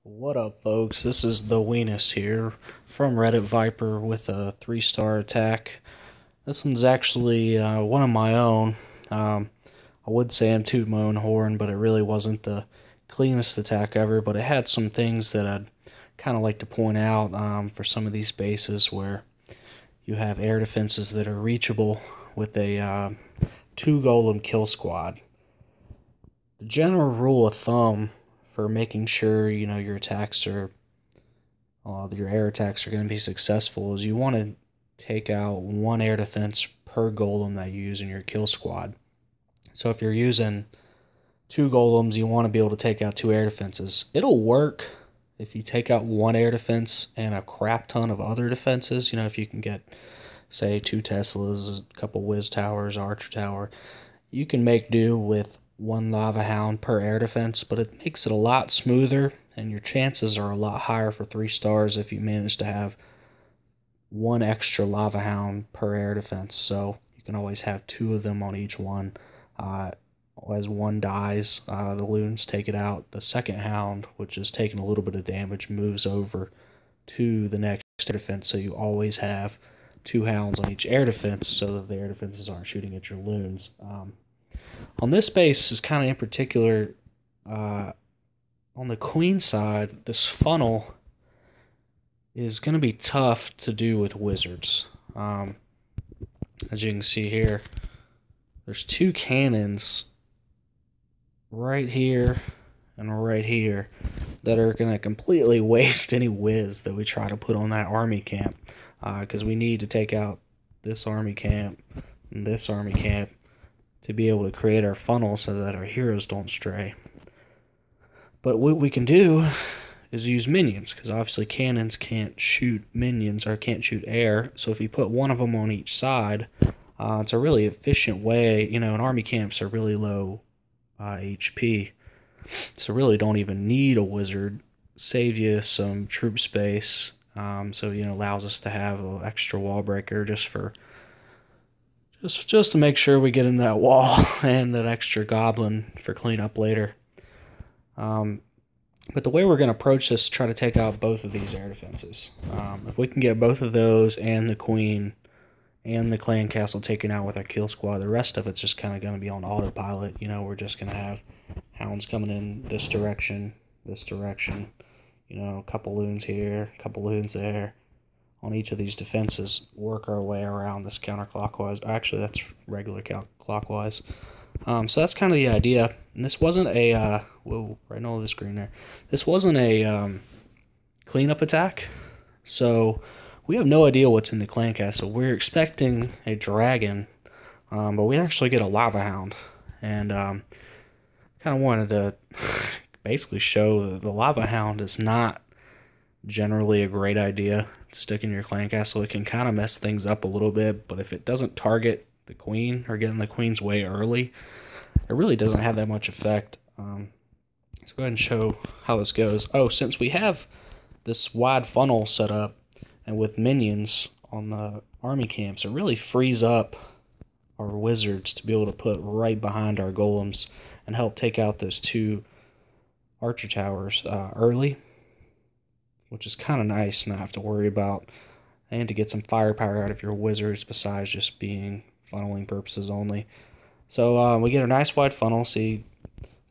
What up, folks? This is the Weenus here from Reddit Viper with a 3-star attack. This one's actually one of my own. I would say I'm tooting my own horn, but it really wasn't the cleanest attack ever. But it had some things that I'd kind of like to point out for some of these bases where you have air defenses that are reachable with a 2 golem kill squad. The general rule of thumb for making sure your attacks are your air attacks are going to be successful is you want to take out one air defense per golem that you use in your kill squad. So if you're using 2 golems, you want to be able to take out 2 air defenses. It'll work if you take out 1 air defense and a crap ton of other defenses. If you can get, say, 2 Teslas, a couple Wiz Towers, Archer Tower, you can make do with 1 Lava Hound per air defense, but it makes it a lot smoother, and your chances are a lot higher for 3 stars if you manage to have 1 extra Lava Hound per air defense. So you can always have 2 of them on each one. As one dies, the loons take it out. The second hound, which is taking a little bit of damage, moves over to the next air defense, so you always have 2 hounds on each air defense so that the air defenses aren't shooting at your loons. On this base is kind of in particular, on the queen side, this funnel is going to be tough to do with wizards. As you can see here, there's 2 cannons right here and right here that are going to completely waste any whiz that we try to put on that army camp, because we need to take out this army camp and this army camp to be able to create our funnel so that our heroes don't stray. But what we can do is use minions, because obviously cannons can't shoot minions or can't shoot air. So if you put one of them on each side, it's a really efficient way. And army camps are really low HP, so really don't even need a wizard. Save you some troop space, so allows us to have an extra wall breaker just to make sure we get in that wall and that extra goblin for cleanup later. But the way we're going to approach this is try to take out both of these air defenses. If we can get both of those and the queen and the clan castle taken out with our kill squad, the rest of it's just kind of going to be on autopilot. We're just going to have hounds coming in this direction, a couple loons here, a couple loons there. On each of these defenses, work our way around this counterclockwise. Actually, that's regular clockwise. So that's kind of the idea. And this wasn't a whoa, right on the screen there. This wasn't a cleanup attack, so we have no idea what's in the clan castle. We're expecting a dragon, but we actually get a lava hound, and kind of wanted to basically show that the lava hound is not generally a great idea to stick in your clan castle. It can kind of mess things up a little bit, but if it doesn't target the queen or get in the queen's way early, it really doesn't have that much effect. Let's go ahead and show how this goes. Since we have this wide funnel set up and with minions on the army camps, it really frees up our wizards to be able to put right behind our golems and help take out those 2 archer towers early, which is kind of nice, not have to worry about, and to get some firepower out of your wizards besides just being funneling purposes only. So we get a nice wide funnel. See,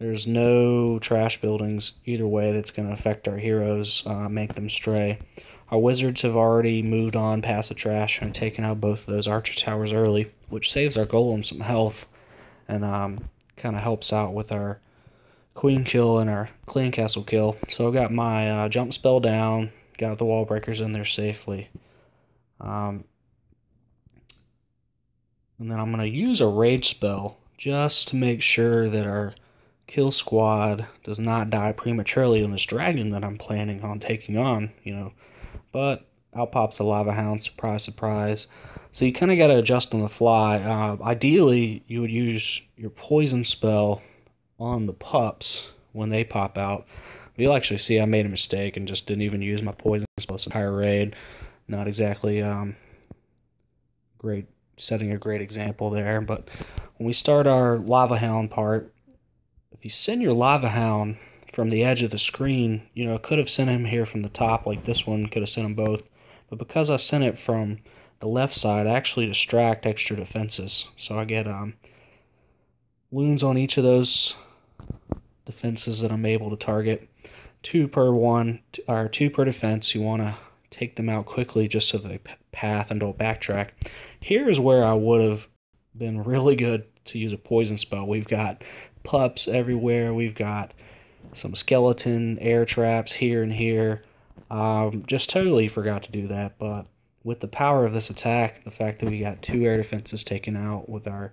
there's no trash buildings either way that's going to affect our heroes, make them stray. Our wizards have already moved on past the trash and taken out both of those archer towers early, which saves our golem some health and kind of helps out with our queen kill and our clan castle kill. So I got my jump spell down, got the wall breakers in there safely. And then I'm going to use a rage spell just to make sure that our kill squad does not die prematurely on this dragon that I'm planning on taking on, But out pops the lava hound, surprise, surprise. So you kind of got to adjust on the fly. Ideally, you would use your poison spell on the pups when they pop out. But you'll actually see I made a mistake and just didn't even use my poison spell this entire raid. Not exactly setting a great example there. But when we start our lava hound part, if you send your lava hound from the edge of the screen, you know, could have sent him here from the top, like this one could have sent them both. But because I sent it from the left side, I actually distract extra defenses. So I get loons on each of those defenses that I'm able to target. 2 per one, or 2 per defense. You want to take them out quickly just so they path and don't backtrack. Here is where I would have been really good to use a poison spell. We've got pups everywhere. We've got some skeleton air traps here and here. Just totally forgot to do that, but with the power of this attack, the fact that we got 2 air defenses taken out with our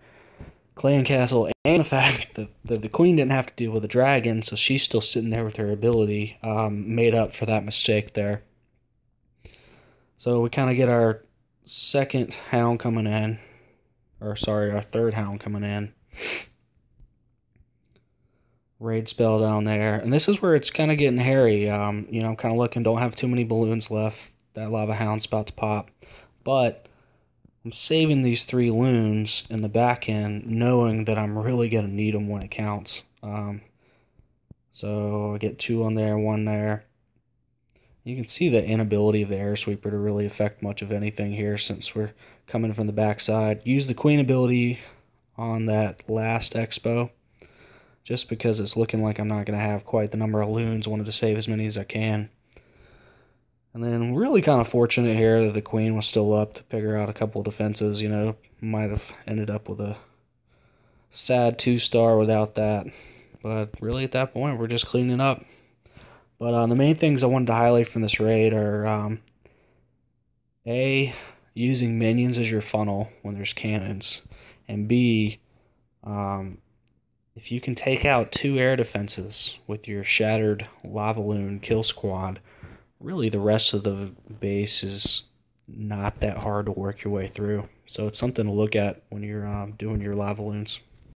clan castle, and the fact that the queen didn't have to deal with a dragon, so she's still sitting there with her ability, made up for that mistake there. So we kind of get our second hound coming in, or sorry, our third hound coming in. Raid spell down there, and this is where it's kind of getting hairy. You know, I'm kind of looking, don't have too many balloons left. That lava hound's about to pop, but I'm saving these 3 loons in the back end, knowing that I'm really going to need them when it counts. So I get 2 on there, 1 there. You can see the inability of the air sweeper to really affect much of anything here since we're coming from the backside. Use the queen ability on that last expo, just because it's looking like I'm not going to have quite the number of loons. Wanted to save as many as I can. And then really kind of fortunate here that the queen was still up to figure out a couple of defenses. You know, might have ended up with a sad 2-star without that. But really at that point, we're just cleaning up. But the main things I wanted to highlight from this raid are A, using minions as your funnel when there's cannons. And B, if you can take out 2 air defenses with your Shattered GoLaLoon kill squad, really the rest of the base is not that hard to work your way through. So it's something to look at when you're doing your lava loons.